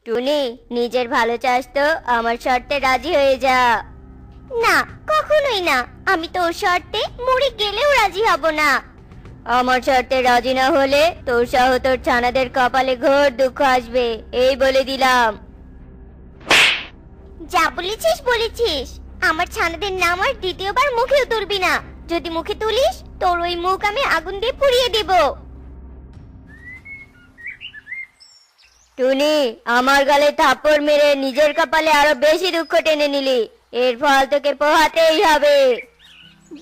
টুনি, নিজের ভালো চাস তো আমার শর্তে রাজি হয়ে যা। না, কখনোই না। আমি তোর শর্তে মরে গেলেও রাজি হব না। আমার শর্তে রাজি না হলে তোর সহ তোর ছানাদের কপালে ঘোর দুঃখ আসবে, এই বলে দিলাম। যা বলেছিস বলেছিস। আমার ছানাদের নাম আর দ্বিতীয়বার মুখেও তুলবি না। যদি মুখে তুলিস তোর ওই মুখ আমি আগুন দিয়ে পুড়িয়ে দেব। টুনি, আমার গালে থাপ্পড় মেরে নিজের কপালে আরো বেশি দুঃখ টেনে নিলি। এর ফল তোকে পোহাতেই হবে।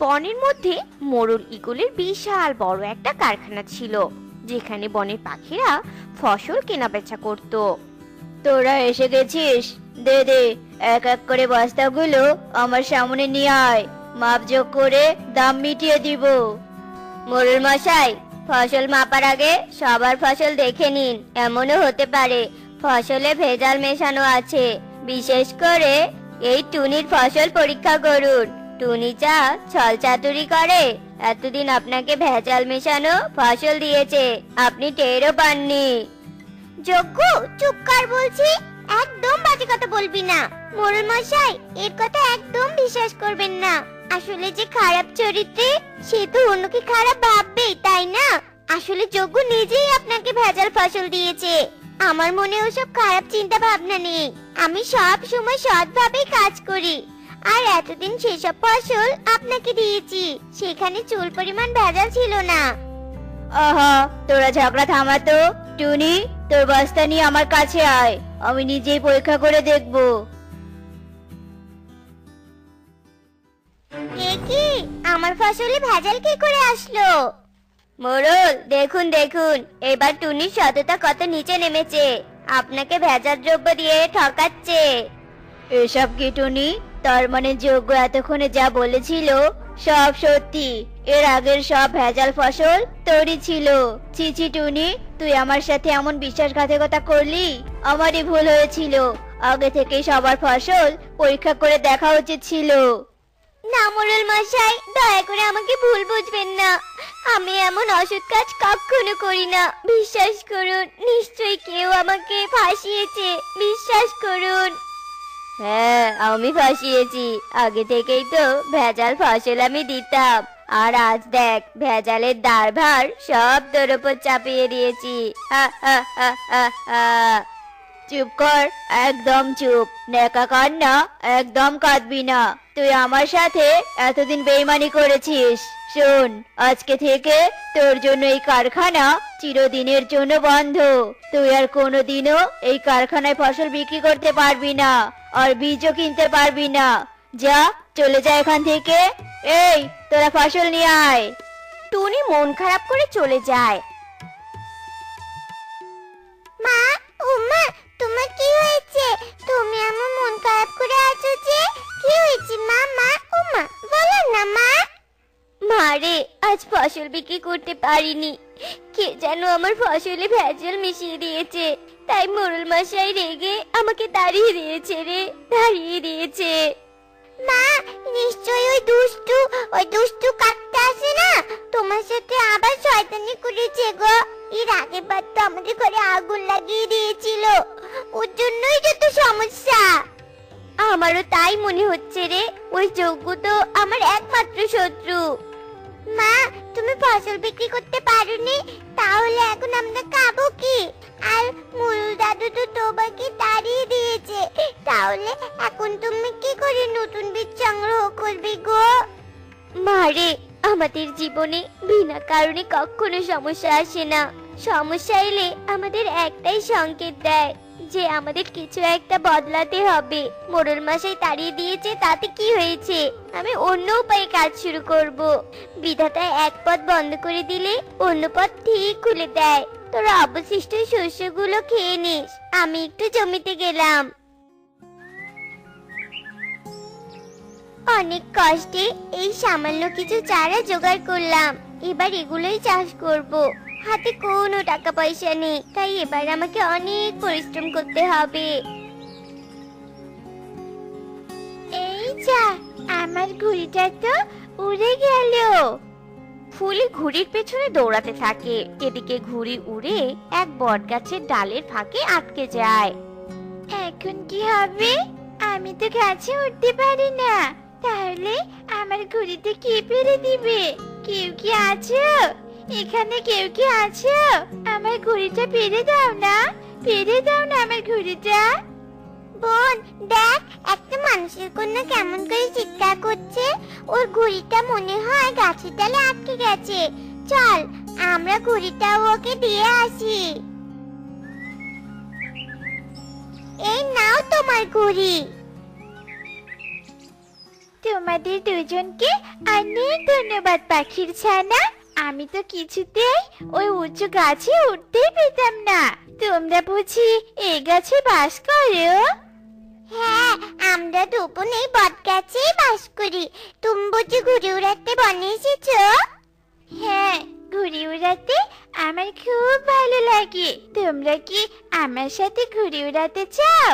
বনের মধ্যে মোরল ঈগলের বিশাল বড় একটা কারখানা ছিল, যেখানে বনের পাখিরা ফসল কেনাবেচা করত। তোরা এসে গেছিস? দে দে, এক এক করে বস্তাগুলো আমার সামনে নিয়ে আয়। মাপজোক করে দাম মিটিয়ে দিব। মোড়ল মশাই, ফসল মাপার আগে সবার ফসল দেখে নিন। এমনও হতে পারে ফসলে ভেজাল মেশানো আছে। বিশেষ করে এই টুনির ফসল পরীক্ষা করুন। টুনি চা ছল চাতুরি করে এতদিন আপনাকে ভেজাল মেশানো ফসল দিয়েছে, আপনি টেরও পাননি। যজ্ঞ, চুপ কর বলছি। একদম বাজে কথা বলবি না। মোড়ল মশাই, এর কথা একদম বিশ্বাস করবেন না। আসলে যে খারাপ চরিত্রে, সে তো অন্যকে খারাপ ভাববেই, তাই না? আসলে যজ্ঞ নিজেই আপনাকে ভেজাল ফসল দিয়েছে। আমার মনে ওসব খারাপ চিন্তা ভাবনা নেই। আমি সব সময় সৎভাবেই কাজ করি। আর এতদিন সেসব ফসল আপনাকে দিয়েছি, সেখানে চুল পরিমাণ ভেজাল ছিল না। আহা, তোরা ঝগড়া থামাতো। টুনি, তোর বস্তা নিয়ে আমার কাছে আয়, আমি নিজেই পরীক্ষা করে দেখব। কি আমার ফসলে ভেজাল কি করে আসলো? মোড়ল, দেখুন দেখুন, এবার টুনির সততা কত নিচে নেমেছে। আপনাকে ভেজাল দ্রব্য দিয়ে ঠকাচ্ছে। এসব কি টুনি? তার মানে যোগ্য এতক্ষণে যা বলেছিল সব সত্যি? এর আগের সব ভেজাল ফসল তোরই ছিল? ছিছি টুনি, তুই আমার সাথে এমন বিশ্বাসঘাতকতা করলি। আমারই ভুল হয়েছিল। আগে থেকে সবার ফসল পরীক্ষা করে দেখা উচিত ছিল। না মোড়ল মশাই, দয়া করে আমাকে ভুল বুঝবেন না। আমি এমন অসৎ কাজ কখনো করি না। বিশ্বাস করুন, নিশ্চয়ই কেউ আমাকে ফাঁসিয়েছে। বিশ্বাস করুন। হ্যাঁ, আমি ফাঁসিয়েছি। আগে থেকেই তো ভেজাল ফসল আমি দিতাম। আর আজ দেখ, ভেজালের দায়ভার সব তোর উপর চাপিয়ে দিয়েছি। হা হা হা হা হা। চুপ কর, একদম চুপ। নেকা কান্না একদম কাঁদবি না। তুই আমার সাথে এতদিন বেইমানি করেছিস। শোন, আজকে থেকে তোর জন্য এই কারখানা চিরদিনের জন্য বন্ধ। তুই আর কোনোদিনও এই কারখানায় ফসল বিক্রি করতে পারবি না, আর বীজও কিনতে পারবি না। যা, চলে যা এখান থেকে। এই, তোরা ফসল নিয়ে আয়। টুনি মন খারাপ করে চলে যায়। মা, ও মা, তোমার কি হয়েছে? তুমি আমার মন খারাপ করে আছো যে? কি হয়েছে মা? মা, ও মা, বলো না মা। মারে, আজ ফসল বিক্রি করতে পারিনি। কে যেন আমার ফসলে ভেজাল মিশিয়ে দিয়েছে। তাই মোড়ল মশাই রেগে আমাকে তাড়িয়ে দিয়েছে রে, তাড়িয়ে দিয়েছে। মা, নিশ্চয়ই ওই দুষ্টু কাকটা আছে না, তোমার সাথে আবার শয়তানি করেছে গো। এর আগের বার তো আমাদের ঘরে আগুন লাগিয়ে দিয়েছিল। ওর জন্যই যত সমস্যা। আমারও তাই মনে হচ্ছে রে। ওই যজ্ঞ তো আমার একমাত্র শত্রু। মা, তুমি ফসল বিক্রি করতে পারোনি, তাহলে এখন আমরা খাবো কি? আর মুরুল দাদু তো তোমাকে তাড়িয়ে দিয়েছে। তাহলে এখন তুমি কি করে নতুন বীজ সংগ্রহ করবে গো? মারে, আমাদের জীবনে বিনা কারণে কখনো সমস্যা আসে না। সমস্যা এলে আমাদের একটাই সংকেত দেয় যে আমাদের কিছু একটা বদলাতে হবে। মোড়ল মশাই তাড়িয়ে দিয়েছে, তাতে কি হয়েছে? আমি অন্য উপায়ে কাজ শুরু করব। বিধাতা এক পথ বন্ধ করে দিলে অন্য পথ ঠিক খুলে দেয়। তোরা অবশিষ্ট শস্যগুলো খেয়ে নিস, আমি একটু জমিতে গেলাম। অনেক কষ্টে এই সামান্য কিছু চারা জোগাড় করলাম। এবার এগুলোই চাষ করব। হাতে কোনো টাকা পয়সা নেই, তাই এবার আমাকে অনেক পরিশ্রম করতে হবে। এই যা, আমার ঘুড়িটা তো উড়ে গেল। ফুলি ঘুড়ির পেছনে দৌড়াতে থাকে। এদিকে ঘুড়ি উড়ে এক বটগাছের ডালের ফাঁকে আটকে যায়। এখন কি হবে? আমি তো গাছে উঠতে পারি না, তাহলে আমার ঘুড়িতে কে পেরে দিবে? কেউ কি আছো এখানে? কেউ কি আছো? আমার ঘুড়িটা পেরে দাও না, পেরে দাও না আমার ঘুড়িটা। বোন দেখ, একটা মানুষের কন্যা কেমন করে চিৎকার করছে। ওর ঘুড়িটা মনে হয় গাছের ডালে আটকে গেছে। চল আমরা ঘুড়িটা ওকে দিয়ে আসি। এই নাও তোমার ঘুড়ি। তোমাদের দুজনকে অনেক ধন্যবাদ পাখির ছানা। আমি তো কিছুতেই ওই উঁচু গাছে উঠতেই পেতাম না। তোমরা বুঝি এই গাছে বাস করো? হ্যাঁ, আমরা দুপুন এই বট গাছেই বাস করি। তুমি বুঝি ঘুড়ি উড়াতে বনে এসেছো? হ্যাঁ, ঘুড়ি উড়াতে আমার খুব ভালো লাগে। তোমরা কি আমার সাথে ঘুড়ি উড়াতে চাও?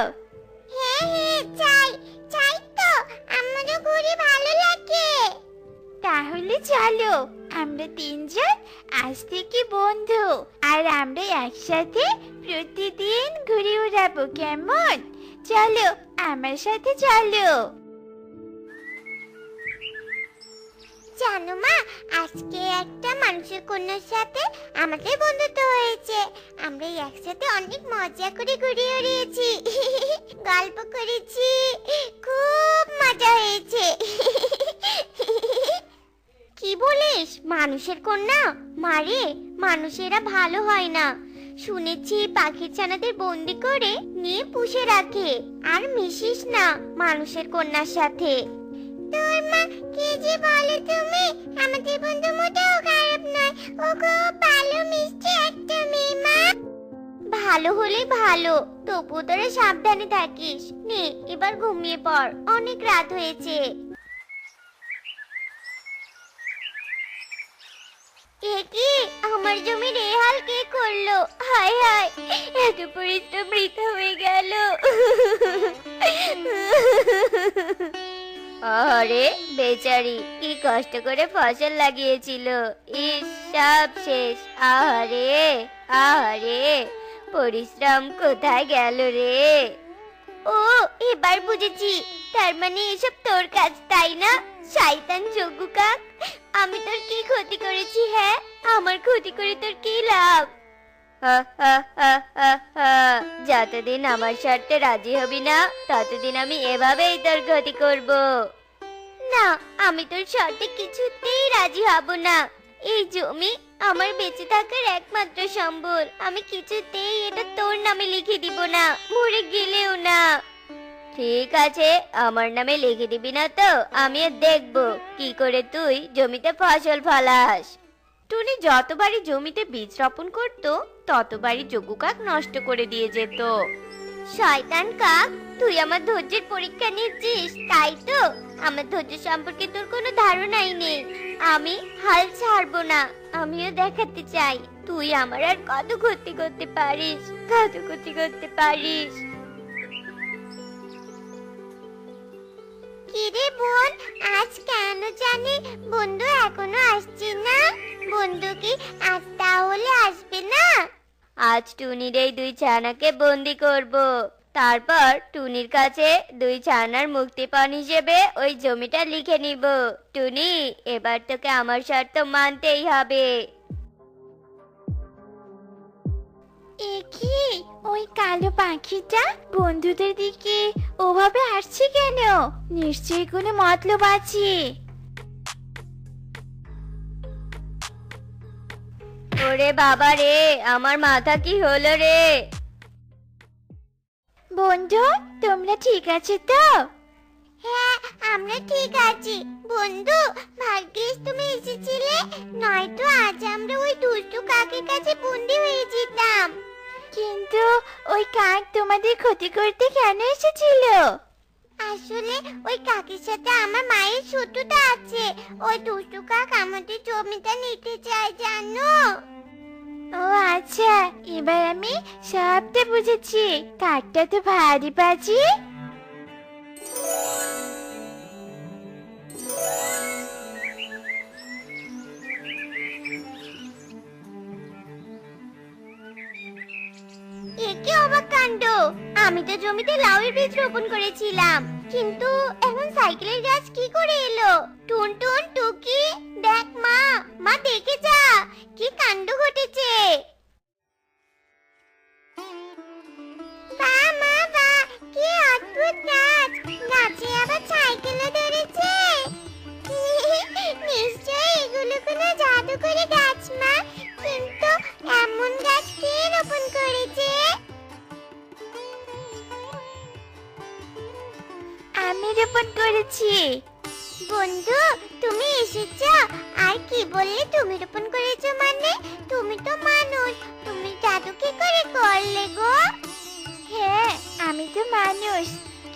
হ্যাঁ হ্যাঁ, চাই চাই তো, আমারও ঘুড়ি ভালো লাগে। তাহলে চলো, আমরা তিনজন আজ থেকে বন্ধু, আর আমরা একসাথে প্রতিদিন ঘুড়ি উড়াবো, কেমন? চলো আমার সাথে চলো। জানো মা, আজকে একটা মানুষের কন্যার সাথে আমাদের বন্ধুত্ব হয়েছে। আমরা একসাথে অনেক মজা করে ঘুড়ি উড়িয়েছি, গল্প করেছি, খুব মজা হয়েছে। কি বলিস? মানুষের কন্যা? মারে, মানুষেরা ভালো হয় না। শুনেছি পাখির ছানাদের বন্দি করে নিয়ে পুষে রাখে। আর মিশিস না মানুষের কন্যার সাথে। তোর মা কি যে বলে তুমি? আমাদের বন্ধু মোটেও খারাপ নয়, ও খুব ভালো মিষ্টি একটা মেয়ে। মা ভালো হলে ভালো, তবু তোরা সাবধানে থাকিস। নে এবার ঘুমিয়ে পড়, অনেক রাত হয়েছে। এ কি, আমার জমির এই হাল কে করলো? হায় হায়, এত পরিশ্রম বৃথা হয়ে গেল। আরে বেচারি, কি কষ্ট করে ফসল লাগিয়েছিল, ইস সব শেষ। আহারে আহারে, পরিশ্রম কোথায় গেল রে? ও এবার বুঝেছি, তার মানে এসব তোর কাজ, তাই না? শয়তান যোগ্য কাক, আমি তোর কি ক্ষতি করেছি? হ্যাঁ, আমার ক্ষতি করে তোর কি লাভ? হা হা হা হা হা। যতদিন আমার শর্তে রাজি হবি না, ততদিন আমি এভাবেই তোর ক্ষতি করব। না, আমি তোর শর্তে কিছুতেই রাজি হব না। এই জমি আমার বেঁচে থাকার একমাত্র সম্বল। আমি কিছুতেই এটা তোর নামে লিখে দিব না, মরে গেলেও না। ঠিক আছে, আমার নামে লিখে দিবি না তো আমিও দেখবো কি করে তুই জমিতে ফসল ফলাস। টুনি যতবারই জমিতে বীজ রোপণ করত, ততবারই যোগু কাক নষ্ট করে দিয়ে যেত। শয়তান কাক, তুই আমার ধৈর্যের পরীক্ষা নিচ্ছিস, তাই তো? আমার ধৈর্য সম্পর্কে তোর কোনো ধারণাই নেই। আমি হাল ছাড়বো না, আমিও দেখাতে চাই তুই আমার আর কত ক্ষতি করতে পারিস, কত ক্ষতি করতে পারিস। কিরে বোন, আজ কেন জানি বন্ধু এখনো আসছে না? বন্ধু কি আজ তাহলে আসবে না? আজ টুনির এই দুই ছানাকে বন্দি করব, তারপর টুনির কাছে দুই ছানার মুক্তিপণ হিসেবে ওই জমিটা লিখে নিব। টুনি, এবার তোকে আমার শর্ত মানতেই হবে। এ কি, ওই কালো পাখিটা বন্ধুদের দিকে ওভাবে আসছে কেন? নিশ্চয়ই কোনো মতলব আছে। ওরে বাবা রে, আমার মাথা কি হলো রে? বন্ধু, তোমরা ঠিক আছে তো? হ্যাঁ, আমরা ঠিক আছি। বন্ধু, ভাগ্যিস তুমি এসেছিলে, নয়তো আজ আমরা ওই দুষ্টু কাকের কাছে বন্দি হয়ে যেতাম। কিন্তু ওই কাক তোমাদের ক্ষতি করতে কেন এসেছিল? আসলে ওই কাকের সাথে আমার মায়ের শত্রুতা আছে। ওই দুষ্টু কাক আমাদের জমিটা নিতে চায়, জানো? ও আচ্ছা, এবার আমি সবটা বুঝেছি। কাকটা তো ভারী বাজি। একে অবাক কাণ্ড, আমি তো জমিতে লাউয়ের বীজ রোপণ করেছিলাম, কিন্তু এখন সাইকেলের গাছ কি করে এলো? টুন টুন টুকি, দেখ মা, মা দেখে যা, কি কাণ্ড ঘটেছে। বাহ মা বাহ, কি অদ্ভুত গাছ, গাছে আবার সাইকেলও ধরেছে। নিশ্চয়ই এগুলো কোনো জাদুকরি গাছ মা, কিন্তু এমন গাছ কে রোপণ করেছে? আমি রোপণ করেছি। বন্ধু, তুমি এসেছো, আর কি বললে তুমি রোপণ করেছো? মানে তুমি তো মানুষ, তুমি জাদু কি করে করলে গো? হ্যাঁ, আমি তো মানুষ,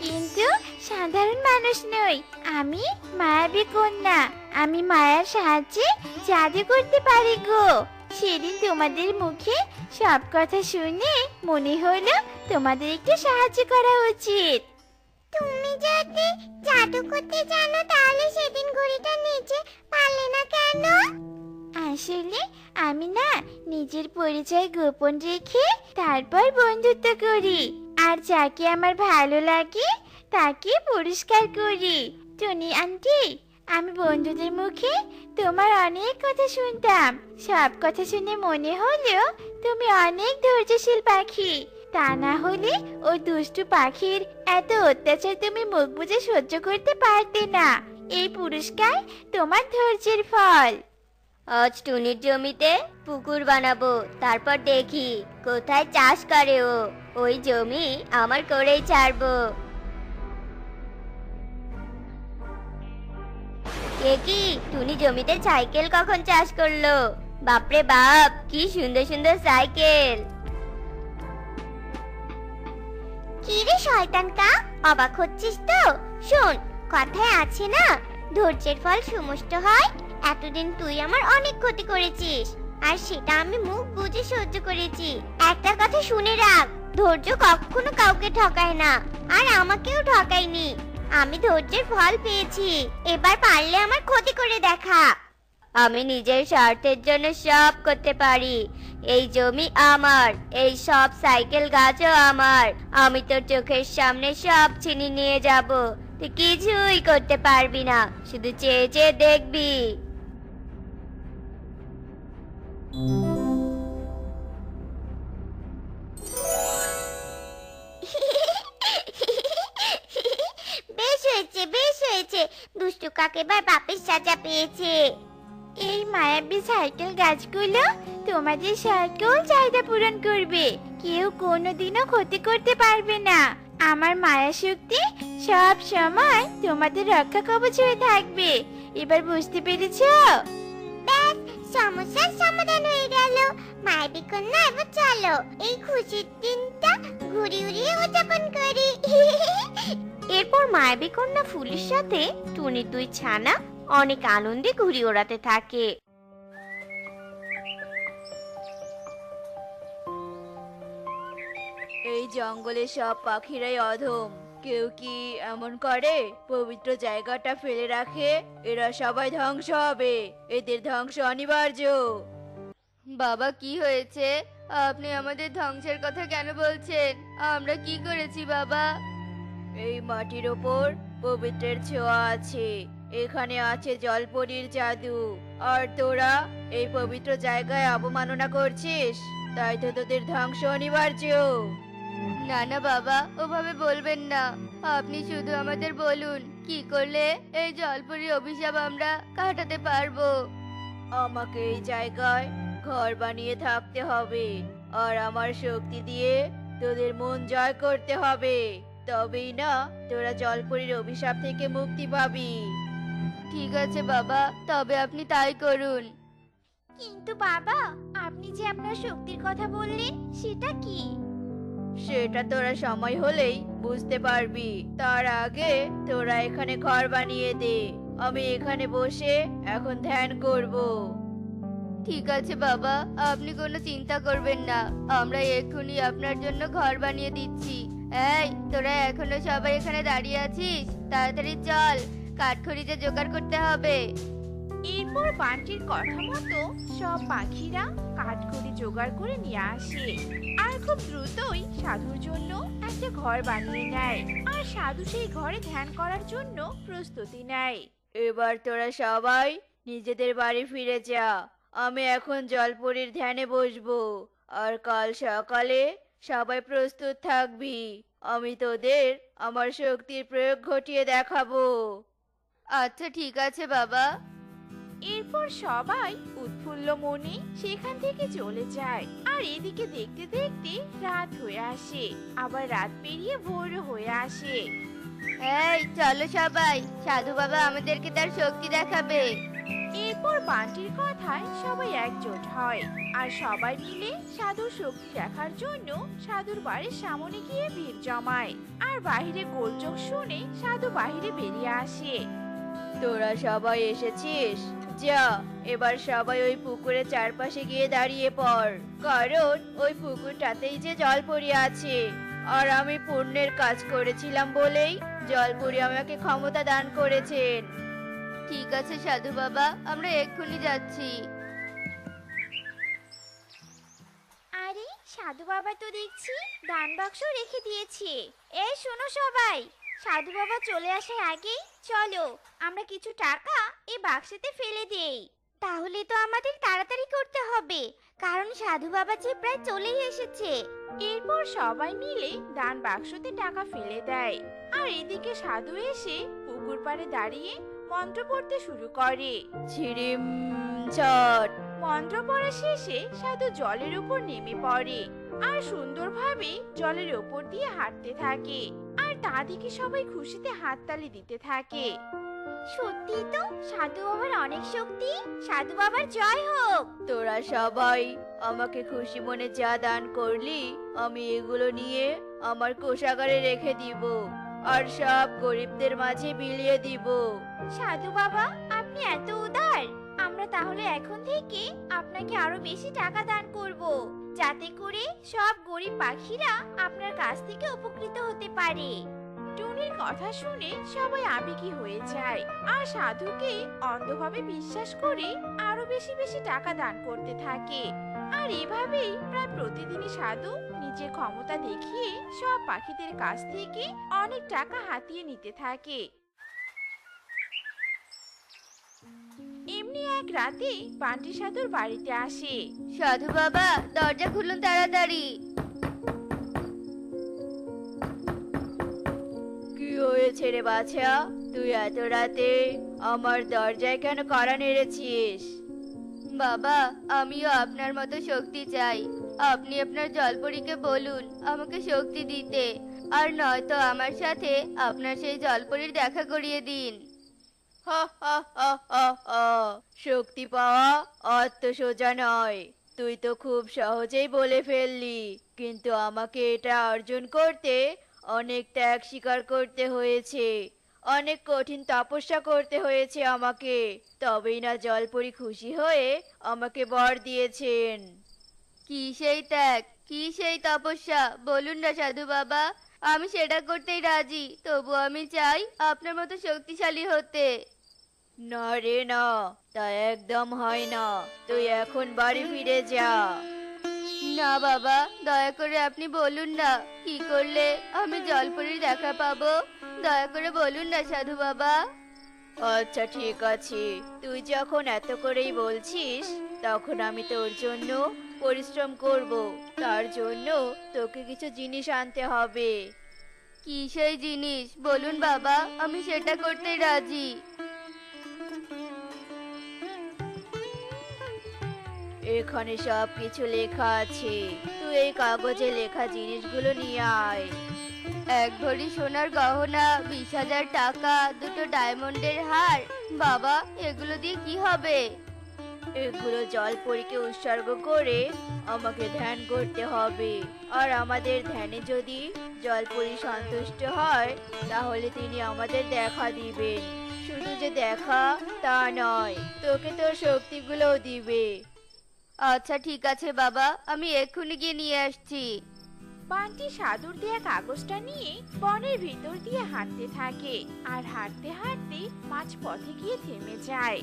কিন্তু সাধারণ মানুষ নই। আমি মায়াবী কন্যা, আমি মায়ার সাহায্যে জাদু করতে পারি গো। সেদিন তোমাদের মুখে সব কথা শুনে মনে হলো তোমাদের একটু সাহায্য করা উচিত। তুমি যদি জাদু করতে জানো তাহলে সেদিন ঘড়িটা নিচে পারলে না কেন? আসলে আমি না নিজের পরিচয় গোপন রেখে তারপর বন্ধুত্ব করি, আর যাকে আমার ভালো লাগে তাকে পুরস্কার করি। টুনি আন্টি, আমি বন্ধুদের মুখে তোমার অনেক কথা শুনতাম, সব কথা শুনে মনে হলো তুমি অনেক ধৈর্যশীল পাখি। তা না হলে ওই দুষ্টু পাখির এত অত্যাচার তুমি মুখ বুজে সহ্য করতে পারতে না। এই পুরস্কার তোমার ধৈর্যের ফল। আজ টুনির জমিতে পুকুর বানাবো, তারপর দেখি কোথায় চাষ করে ও। ওই জমি আমার করেই ছাড়বো। এ কি, টুনি জমিতে সাইকেল কখন চাষ করলো? বাপরে বাপ, কি সুন্দর সুন্দর সাইকেল। কি রে শয়তান কা, অবাক হচ্ছিস তো? শোন, কথায় আছে না, ধৈর্যের ফল সুমিষ্ট হয়। এতদিন তুই আমার অনেক ক্ষতি করেছিস, আর সেটা আমি মুখ বুজে সহ্য করেছি। একটা কথা শুনে রাখ, ধৈর্য কখনো কাউকে ঠকায় না, আর আমাকেও ঠকায়নি। আমি ধৈর্যের ফল পেয়েছি, এবার পারলে আমার ক্ষতি করে দেখা। আমি নিজের স্বার্থের জন্য সব করতে পারি। এই জমি আমার, এই সব সাইকেল গাছও আমার। আমি তোর চোখের সামনে সব ছিনিয়ে নিয়ে যাব, তুই কিছুই করতে পারবি না, শুধু চেয়ে চেয়ে দেখবি। বেশ হয়েছে, বেশ হয়েছে, দুষ্টু কাক এবার বাপের সাজা পেয়েছে। এই মায়াবী সাইকেল গাছগুলো তোমাদের সকল চাহিদা পূরণ করবে, কেউ কোনোদিনও ক্ষতি করতে পারবে না। আমার মায়া শক্তি সব সময় তোমাদের রক্ষা কবচ হয়ে থাকবে। এবার বুঝতে পেরেছো? ব্যাস, সমস্যার সমাধান হয়ে গেল। মায়াবী কন্যা, এবার চলো এই খুশির দিনটা ঘুরি উড়িয়ে উদযাপন করি। এরপর মায়াবী কন্যা ফুলের সাথে টুনির দুই ছানা অনেক আনন্দে ঘুড়ি ওড়াতে থাকে। এই জঙ্গলে সব পাখিরাই অধম, কেউ কি এমন করে পবিত্র জায়গাটা ফেলে রাখে? এরা সবাই ধ্বংস হবে, এদের ধ্বংস অনিবার্য। বাবা, কি হয়েছে? আপনি আমাদের ধ্বংসের কথা কেন বলছেন? আমরা কি করেছি বাবা? এই মাটির ওপর পবিত্রের ছোঁয়া আছে, এখানে আছে জলপরীর জাদু, আর তোরা এই পবিত্র জায়গায় অবমাননা করছিস, তাই তো তোদের ধ্বংস অনিবার্য। না না বাবা, ওভাবে বলবেন না। আপনি শুধু আমাদের বলুন কি করলে এই জলপরীর অভিশাপ আমরা কাটাতে পারবো। আমাকে এই জায়গায় ঘর বানিয়ে থাকতে হবে, আর আমার শক্তি দিয়ে তোদের মন জয় করতে হবে, তবেই না তোরা জলপরীর অভিশাপ থেকে মুক্তি পাবি। ঠিক আছে বাবা, তবে আপনি তাই করুন। কিন্তু বাবা, আপনি যে আপনার শক্তির কথা বললেন, সেটা কি? সেটা তোরা সময় হলেই বুঝতে পারবি। তার আগে তোরা এখানে ঘর বানিয়ে দে, আমি এখানে বসে এখন ধ্যান করব। ঠিক আছে বাবা, আপনি কোনো চিন্তা করবেন না, আমরা এক্ষুনি আপনার জন্য ঘর বানিয়ে দিচ্ছি। এই, তোরা এখনো সবাই এখানে দাঁড়িয়ে আছিস? তাড়াতাড়ি চল, কাঠখড়ি যে জোগাড় করতে হবে। এরপর বানটির কথা মতো সব পাখিরা কাঠখড়ি জোগাড় করে নিয়ে আসে আর খুব দ্রুতই সাধুর জন্য একটা ঘর বানিয়ে নেয়। আর সাধু সেই ঘরে ধ্যান করার জন্য প্রস্তুতি নেয়। এবার তোরা সবাই নিজেদের বাড়ি ফিরে যা। আমি এখন জলপরীর ধ্যানে বসবো। আর কাল সকালে সবাই প্রস্তুত থাকবি। আমি তোদের আমার শক্তির প্রয়োগ ঘটিয়ে দেখাবো। আচ্ছা ঠিক আছে বাবা। এরপর সবাই উৎফুল্ল মনে সেখান থেকে চলে যায়। আর এদিকে দেখতে দেখতে রাত হয়ে আসে, আবার রাত পেরিয়ে ভোর হয়ে আসে। এই চলো সবাই, সাধু বাবা আমাদেরকে তার শক্তি দেখাবে। এরপর বানটির কথায় সবাই একজোট হয় আর সবাই মিলে সাধুর শক্তি দেখার জন্য সাধুর বাড়ির সামনে গিয়ে ভিড় জমায়। আর বাইরে গোলযোগ শুনে সাধু বাইরে বেরিয়ে আসে। তোরা সবাই এসেছিস? যা, এবার সবাই ওই পুকুরের চারপাশে গিয়ে দাঁড়িয়ে পড়, কারণ ওই পুকুরটাতেই যে জলপরি আছে। আর আমি পুণ্যের কাজ করেছিলাম বলেই জলপরি আমাকে ক্ষমতা দান করেছেন। ঠিক আছে সাধু বাবা, আমরা এক্ষুনি যাচ্ছি। আরে সাধু বাবা তো দেখছি দান বাক্স রেখে দিয়েছে। এই শোনো সবাই, সাধু বাবা চলে আসার আগেই চলো আমরা কিছু টাকা এই বাক্সেতে ফেলে দেই। তাহলে তো আমাদের তাড়াতাড়ি করতে হবে, কারণ সাধু বাবা যে প্রায় চলেই এসেছে। এরপর সবাই মিলে দান বাক্সতে টাকা ফেলে দেয়। আর এদিকে সাধু এসে পুকুর পাড়ে দাঁড়িয়ে মন্ত্র পড়তে শুরু করে। ঝিরিম ছট। মন্ত্র পড়া শেষে সাধু জলের উপর নেমে পড়ে আর সুন্দরভাবে জলের উপর দিয়ে হাঁটতে থাকে। আর তা দেখে সবাই খুশিতে হাততালি দিতে থাকে। সত্যি তো সাধু বাবার অনেক শক্তি। সাধু বাবার জয় হোক। তোরা সবাই আমাকে খুশি মনে যা দান করলি, আমি এগুলো নিয়ে আমার কোষাগারে রেখে দিব আর সব গরিবদের মাঝে বিলিয়ে দিব। সাধু বাবা আপনি এত উদার, আমরা তাহলে এখন থেকে আপনাকে আরো বেশি টাকা দান করব, যাতে করে সব গরিব পাখিরা আপনার কাছ থেকে উপকৃত হতে পারে। টুনির কথা শুনে সবাই আবেগী হয়ে যায় আর সাধুকে অন্ধভাবে বিশ্বাস করে আরো বেশি বেশি টাকা দান করতে থাকে। আর এভাবেই প্রায় প্রতিদিনই সাধু নিজের ক্ষমতা দেখিয়ে সব পাখিদের কাছ থেকে অনেক টাকা হাতিয়ে নিতে থাকে। এমনি এক রাতে বান্টি সাধুর বাড়িতে আসে। সাধু বাবা দরজা খুলুন তাড়াতাড়ি। কি হয়েছে রে বাছা? তুই এত রাতে আমার দরজায় কেন কড়া নেড়েছিস? বাবা আমিও আপনার মতো শক্তি চাই। আপনি আপনার জলপরীকে বলুন আমাকে শক্তি দিতে, আর নয়তো আমার সাথে আপনার সেই জলপরীর দেখা করিয়ে দিন। হা হা হা হা হা। শক্তি পাওয়া অত সোজা নয়। তুই তো খুব সহজেই বলে ফেললি, কিন্তু আমাকে এটা অর্জন করতে অনেক ত্যাগ স্বীকার করতে হয়েছে, অনেক কঠিন তপস্যা করতে হয়েছে আমাকে। তবেই না জলপরি খুশি হয়ে আমাকে বর দিয়েছেন। কি সেই ত্যাগ, কি সেই তপস্যা বলুন না সাধু বাবা, আমি সেটা করতেই রাজি। তবু আমি চাই আপনার মতো শক্তিশালী হতে। না রে না, তা একদম হয় না। তুই এখন বাড়ি ফিরে যা। না বাবা, দয়া করে আপনি বলুন না কি করলে আমি জলপরীর দেখা পাবো। দয়া করে বলুন না সাধু বাবা। আচ্ছা ঠিক আছে, তুই যখন এত করেই বলছিস, তখন আমি তোর জন্য পরিশ্রম করব। তার জন্য তোকে কিছু জিনিস আনতে হবে। কি সেই জিনিস বলুন বাবা, আমি সেটা করতেই রাজি। এখানে সব কিছু লেখা আছে, তুই এই কাগজে লেখা জিনিসগুলো নিয়ে আয়। এক ভরি সোনার গহনা, 20,000 টাকা, 2টো ডায়মন্ডের হার। বাবা এগুলো দিয়ে কি হবে? এগুলো জলপরীকে উৎসর্গ করে আমাকে ধ্যান করতে হবে। আর আমাদের ধ্যানে যদি জলপরী সন্তুষ্ট হয়, তাহলে তিনি আমাদের দেখা দিবেন। শুধু যে দেখা তা নয়, তোকে তোর শক্তিগুলোও দিবে। আচ্ছা ঠিক আছে বাবা, আমি এক্ষুনি গিয়ে নিয়ে আসছি। বান্টি সাধুর দেয়া কাগজটা নিয়ে বনের ভিতর দিয়ে হাঁটতে থাকে আর হাঁটতে হাঁটতে মাঝ পথে গিয়ে থেমে যায়।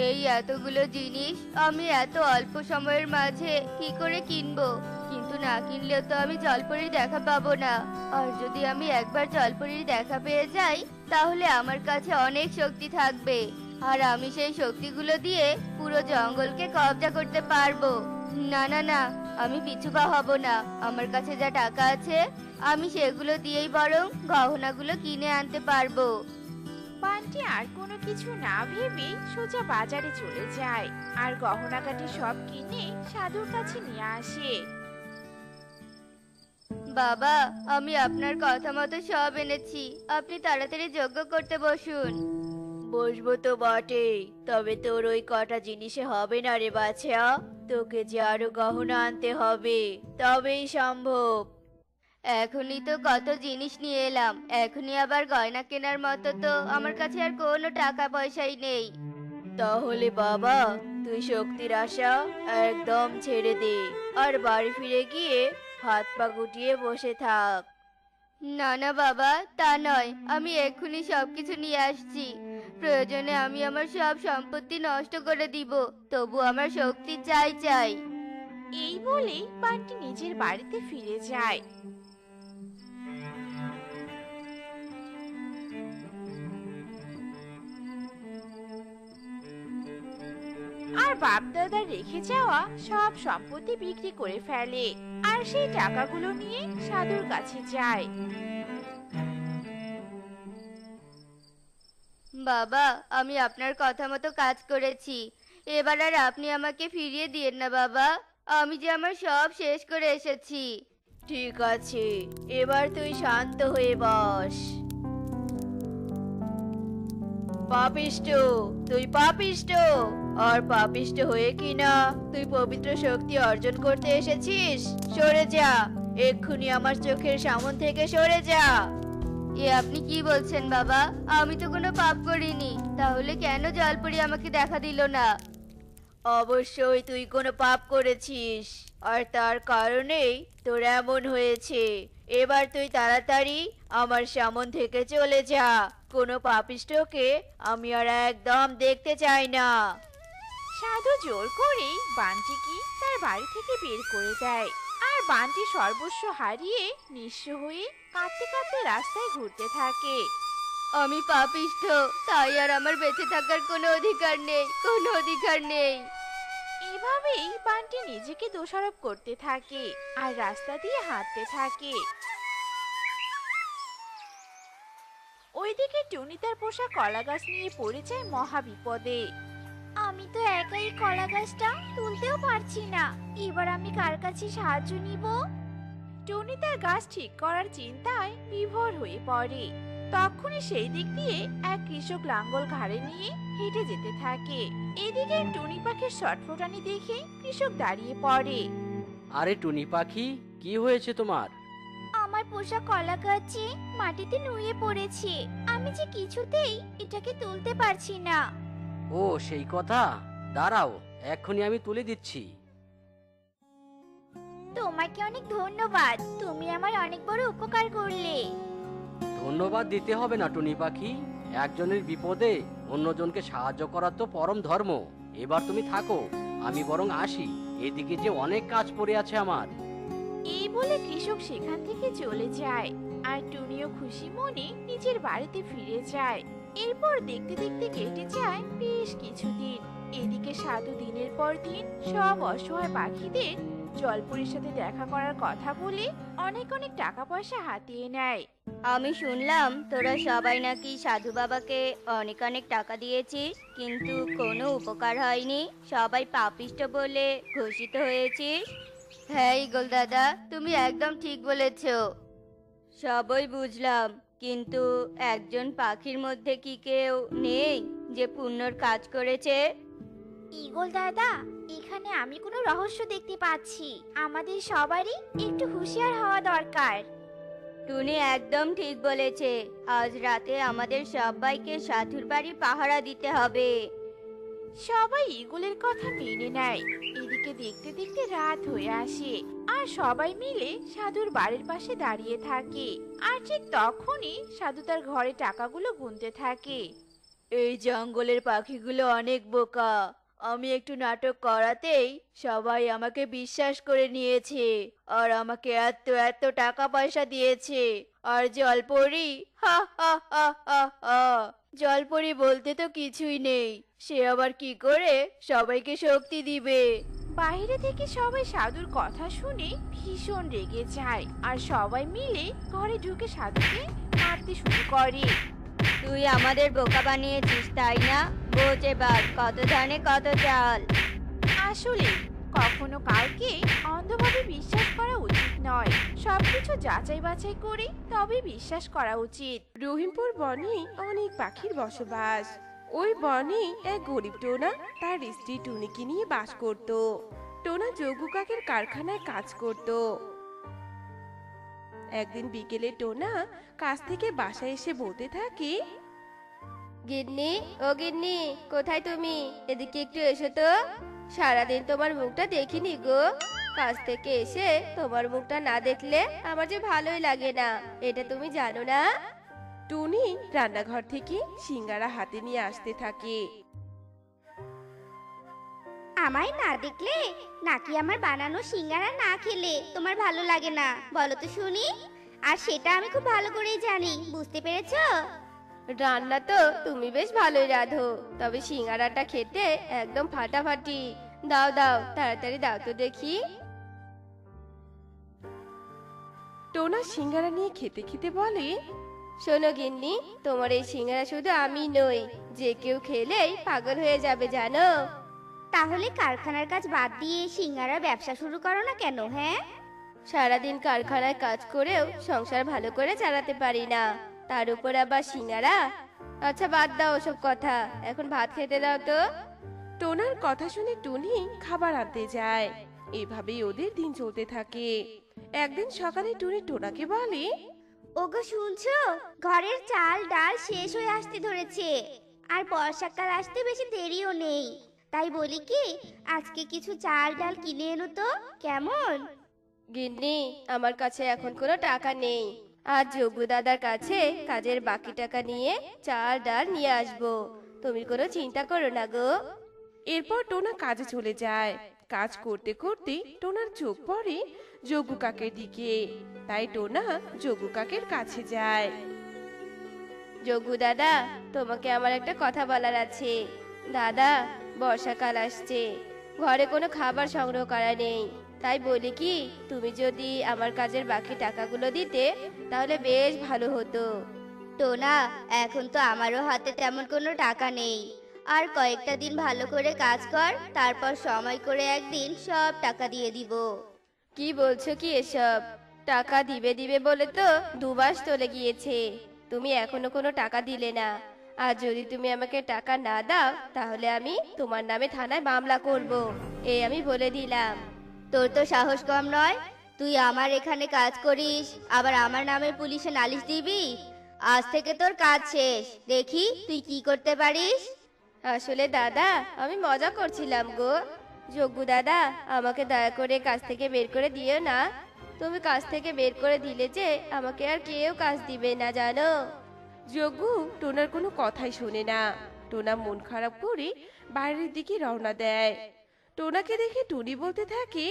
এই এতগুলো জিনিস আমি এত অল্প সময়ের মাঝে কি করে কিনবো? কিন্তু না কিনলেও তো আমি জলপরীর দেখা পাবো না। আর যদি আমি একবার জলপরীর দেখা পেয়ে যাই তাহলে আমার কাছে অনেক শক্তি থাকবে, আর আমি সেই শক্তিগুলো দিয়ে পুরো জঙ্গলকে কব্জা করতে পারবো। না না না, আমি পিছুপা হব না। আমার কাছে যা টাকা আছে আমি সেগুলো দিয়েই বরং গহনাগুলো কিনে আনতে পারবো। বান্টি আর কোনো কিছু না ভেবে সোজা বাজারে চলে যায় আর গহনাগাটি সব কিনে সাধুর কাছে নিয়ে আসে। বাবা, আমি আপনার কথা মতো সব এনেছি, আপনি তাড়াতাড়ি যজ্ঞ করতে বসুন। বসবো তো বটে, তবে তোর ওই কটা জিনিসে হবে না রে বাছা। তোকে যে আরো গহনা আনতে হবে, তবেই সম্ভব। এখনই তো কত জিনিস নিয়ে এলাম, এখনই আবার গয়না কেনার মতো তো আমার কাছে আর কোনো টাকা পয়সাই নেই। তাহলে বাবা, তুই শক্তির আশা একদম ছেড়ে দে আর বাড়ি ফিরে গিয়ে হাত পা গুটিয়ে বসে থাক। না না বাবা, তা নয়, আমি এক্ষুনি সবকিছু নিয়ে আসছি। প্রয়োজনে আমি আমার সব সম্পত্তি নষ্ট করে দিব, তবু আমার শক্তি চাই চাই। এই বলেই বান্টি নিজের বাড়িতে ফিরে যায়। আর বাপদাদা রেখে যাওয়া সব সম্পত্তি বিক্রি করে ফেলে আর সেই টাকাগুলো নিয়ে সাধুর কাছে যায়। বাবা, আমি আপনার কথা মতো কাজ করেছি, এবার আর আপনি আমাকে ফিরিয়ে দিয়েন না বাবা। আমি যে আমার সব শেষ করে এসেছি। ঠিক আছে, এবার তুই শান্ত হয়ে বস। পাপিষ্ট, তুই পাপিষ্ট। আর পাপিষ্ট হয়ে কিনা তুই পবিত্র শক্তি অর্জন করতে এসেছিস? সরে যা, এক্ষুনি আমার চোখের সামন থেকে সরে যা। এ আপনি কি বলছেন বাবা? আমি তো কোনো পাপ করিনি, তাহলে কেন জলপরি আমাকে দেখা দিল না? অবশ্যই তুই কোনো পাপ করেছিস, আর তার কারণেই তোর এমন হয়েছে। এবার তুই তাড়াতাড়ি আমার সামন থেকে চলে যা। কোনো পাপিষ্টকে আমি আর একদম দেখতে চাই না। সাধু জোর করে বান্টিকে তার বাড়ি থেকে বের করে দেয় আর বান্টি সর্বস্ব হারিয়ে নিঃস্ব হয়ে কাঁদতে কাঁদতে রাস্তায় ঘুরতে থাকে। আমি পাপিষ্ঠ, তাই আর আমার বেঁচে থাকার কোনো অধিকার নেই, কোনো অধিকার নেই। এভাবেই বান্টি নিজেকে দোষারোপ করতে থাকে আর রাস্তা দিয়ে হাঁটতে থাকে। ওইদিকে টুনি তার পোষা কলা গাছ নিয়ে পড়ে যায় মহা বিপদে। আমি তো একাই কলা গাছটা তুলতেও পারছি না, এবার আমি কার কাছে সাহায্য নিব? টুনি তার গাছ ঠিক করার চিন্তায় বিভোর হয়ে পড়ে। তখনই সেই দিক দিয়ে এক কৃষক লাঙ্গল ঘাড়ে নিয়ে হেঁটে যেতে থাকে। এদিকে টুনি পাখির ছটফটানি দেখে কৃষক দাঁড়িয়ে পড়ে। আরে টুনি পাখি, কি হয়েছে তোমার? আমার পোষা কলা গাছে মাটিতে নুয়ে পড়েছে, আমি যে কিছুতেই এটাকে তুলতে পারছি না। ও সেই কথা, দাঁড়াও, এক্ষুনি আমি তুলে দিচ্ছি। তোমাকে অনেক ধন্যবাদ, তুমি আমার অনেক বড় উপকার করলে। ধন্যবাদ দিতে হবে না টুনি পাখি, একজনের বিপদে অন্যজনকে সাহায্য করা তো পরম ধর্ম। এবার তুমি থাকো, আমি বরং আসি, এদিকে যে অনেক কাজ পড়ে আছে আমার। এই বলে কৃষক সেখান থেকে চলে যায় আর টুনিও খুশি মনে নিজের বাড়িতে ফিরে যায়। এরপর দেখতে দেখতে কেটে যায় বেশ কিছুদিন। এদিকে সাধু দিনের পর দিন সব অসহায় পাখিদের জলপরীর সাথে দেখা করার কথা বলে অনেক অনেক টাকা পয়সা হাতিয়ে নেয়। আমি শুনলাম তোরা সবাই নাকি সাধু বাবাকে অনেক অনেক টাকা দিয়েছিস, কিন্তু কোনো উপকার হয়নি, সবাই পাপিষ্ঠ বলে ঘোষিত হয়েছিস। হ্যাঁ ঈগল দাদা, তুমি একদম ঠিক বলেছো। সবই বুঝলাম, কিন্তু একজন পাখির মধ্যে কি কেউ নেই যে পুণ্যর কাজ করেছে? ঈগল দাদা, এখানে আমি কোনো রহস্য দেখতে পাচ্ছি, আমাদের সবারই একটু হুঁশিয়ার হওয়া দরকার। টুনি একদম ঠিক বলেছে, আজ রাতে আমাদের সবাইকে সাধুর বাড়ি পাহারা দিতে হবে। সবাই ঈগলের কথা মেনে নেয়। এদিকে দেখতে দেখতে রাত হয়ে আসে আর সবাই মিলে সাধুর বাড়ির পাশে দাঁড়িয়ে থাকে। আর ঠিক তখনই সাধু তার ঘরে টাকাগুলো গুনতে থাকে। এই জঙ্গলের পাখিগুলো অনেক বোকা। আমি একটু নাটক করাতেই সবাই আমাকে বিশ্বাস করে নিয়েছে আর আমাকে এত এত টাকা পয়সা দিয়েছে। আর জলপরি, হা হা হা হা হা, জলপরি বলতে তো কিছুই নেই, সে আবার কি করে সবাইকে শক্তি দিবে? বাইরে থেকে সবাই সাধুর কথা শুনে ভীষণ রেগে যায় আর সবাই মিলে ঘরে ঢুকে সাধুকে মারতে শুরু করে। তুই আমাদের বোকা বানিয়েছিস তাই না? বোঝ এবার কত ধানে কত চাল। আসলে কখনো কাউকে অন্ধভাবে বিশ্বাস করা উচিত নয়, সবকিছু যাচাই বাছাই করে তবে বিশ্বাস করা উচিত। রহিমপুর বনে অনেক পাখির বসবাস। ওই বনে এক গরিব টোনা তার স্ত্রী টুনিকে নিয়ে বাস করত। টোনা যোগু কাকের কারখানায় কাজ করত। একদিন বিকেলে টোনা কাজ থেকে বাসায় এসে বলতে থাকে, গিন্নি, ও গিন্নি, কোথায় তুমি? এদিকে একটু এসো তো। সারাদিন তোমার মুখটা দেখিনি গো। কাজ থেকে এসে তোমার মুখটা না দেখলে আমার যে ভালোই লাগে না, এটা তুমি জানো না? টুনি রান্নাঘর থেকে সিঙ্গারা হাতে নিয়ে আসতে থাকে। আমায় না দেখলে নাকি আমার বানানো সিঙ্গারা না খেলে তোমার ভালো লাগে না বলো তো শুনি? আর সেটা আমি খুব ভালো করেই জানি, বুঝতে পেরেছো? রান্না তো তুমি বেশ ভালোই রাঁধো, তবে সিঙ্গারাটা খেতে একদম ফাটাফাটি। দাও দাও, তাড়াতাড়ি দাও তো দেখি। টোনা সিঙ্গারা নিয়ে খেতে খেতে বলে, শোনো গিন্নি, তোমার এই সিঙ্গারা শুধু আমি নই, যে কেউ খেলেই পাগল হয়ে যাবে জানো। তাহলে কারখানার কাজ বাদ দিয়ে সিঙ্গারার ব্যবসা শুরু করো না কেন? হ্যাঁ, সারাদিন কারখানায় কাজ করেও সংসার ভালো করে চালাতে পারি না, তার উপর আবার সিঙ্গারা। আচ্ছা বাদ দাও ওসব কথা, এখন ভাত খেতে দাও তো। টোনার কথা শুনে টুনি খাবার আনতে যায়। এভাবেই ওদের দিন চলতে থাকে। একদিন সকালে টুনি টোনাকে বলে, ওগো শুনছো? ঘরের চাল ডাল শেষ হয়ে আসতে ধরেছে, আর বর্ষাকাল আসতে বেশি দেরিও নেই। তাই বলি কি, আজকে কিছু চাল ডাল কিনে এনো তো, কেমন? গিন্নি, আমার কাছে এখন কোনো টাকা নেই। আজ যোগু দাদার কাছে কাজের বাকি টাকা নিয়ে চাল ডাল নিয়ে আসবো, তুমি কোনো চিন্তা করো না গো। এরপর টোনা কাজে চলে যায়। কাজ করতে করতে টোনার চোখ পড়ে যোগু কাকের দিকে। তাই টোনা যোগু কাকের কাছে যায়। যোগু দাদা, তোমাকে আমার একটা কথা বলার আছে। দাদা, বর্ষাকাল আসছে, ঘরে কোনো খাবার সংগ্রহ করা নেই, তাই বলি কি, তুমি যদি আমার কাজের বাকি টাকাগুলো দিতে তাহলে বেশ ভালো হতো। টোনা, এখন তো আমারও হাতে তেমন কোনো টাকা নেই। আর কয়েকটা দিন ভালো করে কাজ কর, তারপর সময় করে একদিন সব টাকা দিয়ে দিব। কি বলছো কি এসব? টাকা দিবে দিবে বলে তো 2 মাস চলে গিয়েছে, তুমি এখনো কোনো টাকা দিলে না। আর যদি তুমি আমাকে টাকা না দাও তাহলে আমি তোমার নামে থানায় মামলা করব, এই আমি বলে দিলাম। তোর তো সাহস কম নয়, তুই আমার এখানে কাজ করিস, আবার আমার নামে পুলিশে নালিশ দিবি? আজ থেকে তোর কাজ শেষ, দেখি তুই কি করতে পারিস। আসলে দাদা, আমি মজা করছিলাম গো। যজ্ঞ দাদা, আমাকে দয়া করে কাজ থেকে বের করে দিও না। তুমি কাজ থেকে বের করে দিলে যে আমাকে আর কেউ কাজ দিবে না জানো। যজ্ঞু টোনার কোনো কথাই শোনে না। টোনা মন খারাপ করে বাইরের দিকে রওনা দেয়। টোনাকে দেখে টুনি বলতে থাকে,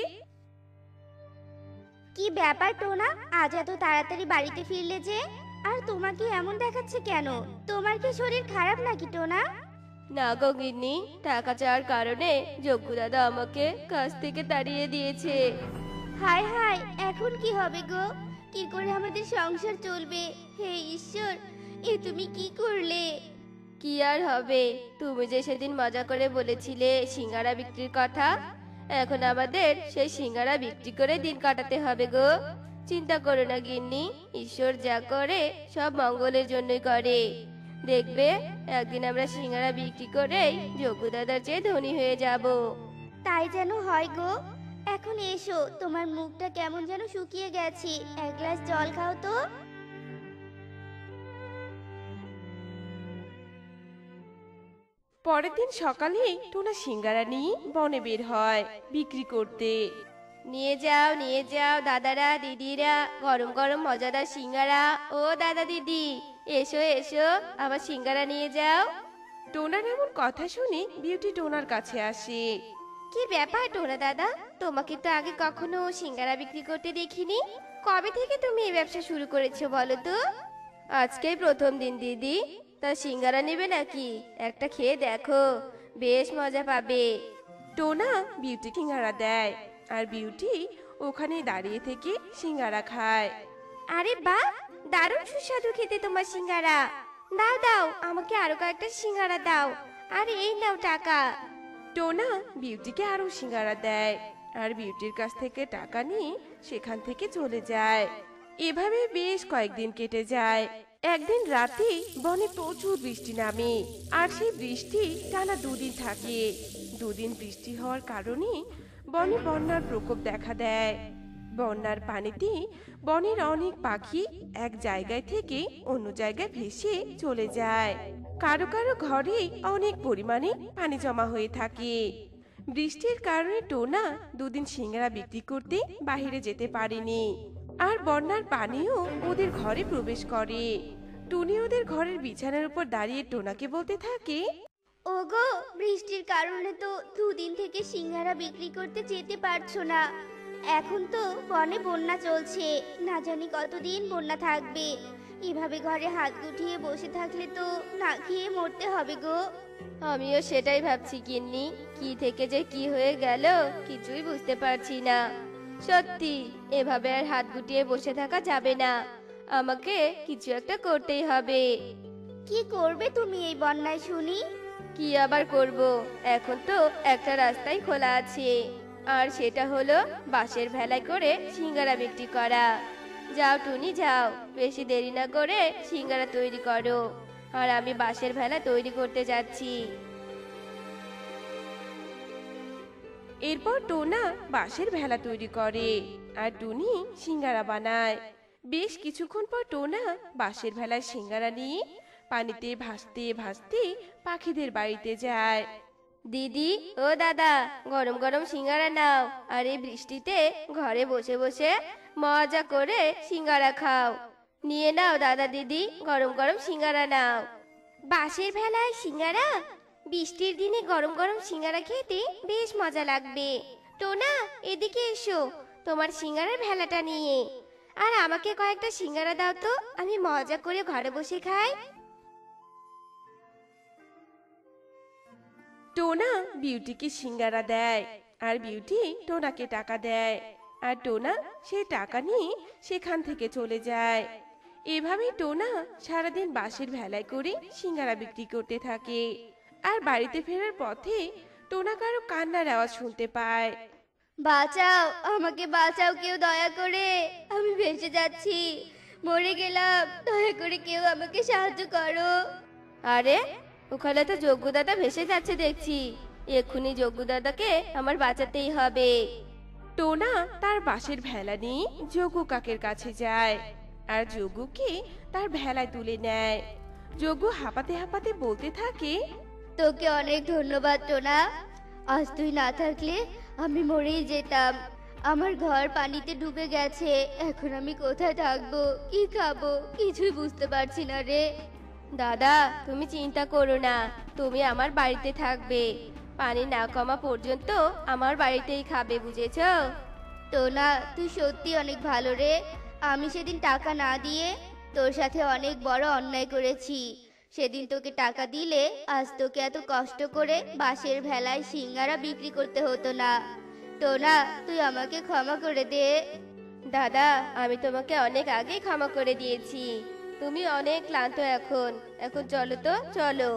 কি ব্যাপার টোনা, আজ এত তাড়াতাড়ি বাড়িতে ফিরলে যে? আর তোমাকে এমন দেখাচ্ছে কেন? তোমার কি শরীর খারাপ নাকি টোনা? না গো গিন্নি, টাকা চাওয়ার কারণে যজ্ঞ দাদা আমাকে কাজ থেকে তাড়িয়ে দিয়েছে। হায় হায়, এখন কি হবে গো? কি করে আমাদের সংসার চলবে? হে ঈশ্বর, এ তুমি কি করলে? কি আর হবে, তুমি যে সেদিন মজা করে বলেছিলে সিঙ্গারা বিক্রির কথা, এখন আমাদের সেই সিঙ্গারা বিক্রি করে দিন কাটাতে হবে গো। চিন্তা করো না গিন্নি, ঈশ্বর যা করে সব মঙ্গলের জন্যই করে। দেখবে একদিন আমরা সিঙ্গারা বিক্রি করেই যজ্ঞ দাদার চেয়ে ধনী হয়ে যাব। তাই যেন হয় গো। এখন এসো, তোমার মুখটা কেমন যেন শুকিয়ে গেছে, এক গ্লাস জল খাও তো। পরের দিন সকালে টোনা সিঙ্গারা নিয়ে বনে বের হয় বিক্রি করতে। নিয়ে যাও দাদারা দিদিরা, গরম গরম মজাদার সিঙ্গারা। ও দাদা দিদি, এসো এসো, আমার সিঙ্গারা নিয়ে যাও। টোনার এমন কথা শুনে বিউটি টোনার কাছে আসে। কি ব্যাপার টোনা দাদা, তোমাকে তো আগে কখনো সিঙ্গারা বিক্রি করতে দেখিনি। কবে থেকে তুমি এই ব্যবসা শুরু করেছো বলো তো? আজকেই প্রথম দিন দিদি। তা সিঙ্গারা নেবে নাকি? একটা খেয়ে দেখো, বেশ মজা পাবে। টোনা বিউটি সিঙ্গারা দেয়, আর বিউটি ওখানে দাঁড়িয়ে থেকে সিঙ্গারা খায়। আরে বাহ, দারুণ সুস্বাদু খেতে তোমার সিঙ্গারা। দাও দাও, আমাকে আরো কয়েকটা সিঙ্গারা দাও। আর এই নাও টাকা। টোনা বিউটিকে আরো সিঙ্গারা দেয়, আর বিউটির কাছ থেকে টাকা নিয়ে সেখান থেকে চলে যায়। এভাবে বেশ কয়েকদিন কেটে যায়। একদিন রাতে বনে প্রচুর বৃষ্টি নামে, আর সেই বৃষ্টি টানা 2 দিন থাকে। 2 দিন বৃষ্টি হওয়ার কারণে বনে বন্যার প্রকোপ দেখা দেয়। বন্যার পানিতে বনের অনেক পাখি এক জায়গায় থেকে অন্য জায়গায় ভেসে চলে যায়। কারো কারো ঘরে অনেক পরিমাণে পানি জমা হয়ে থাকে। বৃষ্টির কারণে টোনা 2 দিন সিঙ্গারা বিক্রি করতে বাইরে যেতে পারেনি, আর বন্যার পানিও ওদের ঘরে প্রবেশ করে। টুনি ওদের ঘরের বিছানার উপর দাঁড়িয়ে টোনাকে বলতে থাকে, ওগো, বৃষ্টির কারণে তো 2 দিন থেকে সিঙ্গারা বিক্রি করতে যেতে পারছো না। এখন তো বনে বন্যা চলছে, না জানি কতদিন বন্যা থাকবে। এভাবে ঘরে হাত গুটিয়ে বসে থাকলে তো না খেয়ে মরতে হবে গো। আমিও সেটাই ভাবছি গিন্নি, কি থেকে যে কি হয়ে গেল কিছুই বুঝতে পারছি না। সত্যি এভাবে আর হাত গুটিয়ে বসে থাকা যাবে না, আমাকে কিছু একটা করতেই হবে। কি করবে তুমি এই বন্যায় শুনি? কি আবার করব, এখন তো একটা রাস্তাই খোলা আছে, আর সেটা হলো বাঁশের ভেলায় করে সিঙ্গারা বিক্রি করা। যাও টুনি যাও, বেশি দেরি না করে সিঙ্গারা তৈরি করো, আর আমি বাঁশের ভেলা তৈরি করতে যাচ্ছি। এরপর টোনা বাঁশের ভেলা তৈরি করে, আর টুনি সিঙ্গারা বানায়। বেশ কিছুক্ষণ পর টোনা বাঁশের ভেলায় সিঙ্গারা নিয়ে পানিতে ভাসতে ভাসতে পাখিদের বাড়িতে যায়। দিদি ও দাদা, গরম গরম সিঙ্গারা নাও, আর এই বৃষ্টিতে ঘরে বসে বসে মজা করে সিঙ্গারা খাও। নিয়ে নাও দাদা দিদি, গরম গরম সিঙ্গারা নাও। বাঁশের ভেলায় সিঙ্গারা? বৃষ্টির দিনে গরম গরম সিঙ্গারা খেতে বেশ মজা লাগবে। টোনা, এদিকে এসো তোমার সিঙ্গারার ভেলাটা নিয়ে, আর আমাকে কয়েকটা সিঙ্গারা দাও তো, আমি মজা করে ঘরে বসে খাই। টোনা বিউটিকে সিঙ্গারা দেয়, আর বিউটি টোনাকে টাকা দেয়, আর টোনা সেই টাকা নিয়ে সেখান থেকে চলে যায়। এভাবেই টোনা সারাদিন বাঁশের ভেলায় করে সিঙ্গারা বিক্রি করতে থাকে। আর বাড়িতে ফেরার পথে টোনা কারো কান্নার আওয়াজ শুনতে পায়। বাঁচাও, আমাকে বাঁচাও কেউ দয়া করে, আমি ভেসে যাচ্ছি, মরে গেলাম, দয়া করে কেউ আমাকে সাহায্য করো। আরে ওখানে তো যজ্ঞ দাদা ভেসে যাচ্ছে দেখছি, এক্ষুনি যজ্ঞ দাদাকে আমার বাঁচাতেই হবে। টোনা তার বাঁশের ভেলা নিয়ে যোগু কাকের কাছে যায়, আর যোগুকে তার ভেলায় তুলে নেয়। যোগু হাঁপাতে হাঁপাতে বলতে থাকে, তোকে অনেক ধন্যবাদ টোনা, আজ তুই না থাকলে আমি মরেই যেতাম। আমার ঘর পানিতে ডুবে গেছে, এখন আমি কোথায় থাকবো, কি খাবো, কিছুই বুঝতে পারছি না রে। দাদা তুমি চিন্তা করো না, তুমি আমার বাড়িতে থাকবে, পানি না কমা পর্যন্ত আমার বাড়িতেই খাবে, বুঝেছো? টোনা, তুই সত্যি অনেক ভালো রে। আমি সেদিন টাকা না দিয়ে তোর সাথে অনেক বড় অন্যায় করেছি। সেদিন তোকে টাকা দিলে আজ তোকে এত কষ্ট করে বাঁশের ভেলায় সিঙ্গারা বিক্রি করতে হতো না। টোনা, তুই আমাকে ক্ষমা করে দে। দাদা আমি তোমাকে অনেক আগেই ক্ষমা করে দিয়েছি, তুমি অনেক ক্লান্ত এখন, এখন চলো তো চলো।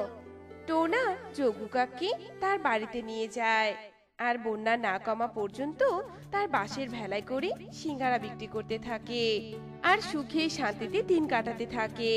টোনা যোগু কাককে তার বাড়িতে নিয়ে যায়, আর বন্যা না কমা পর্যন্ত তার বাঁশের ভেলায় করে সিঙ্গারা বিক্রি করতে থাকে, আর সুখে শান্তিতে দিন কাটাতে থাকে।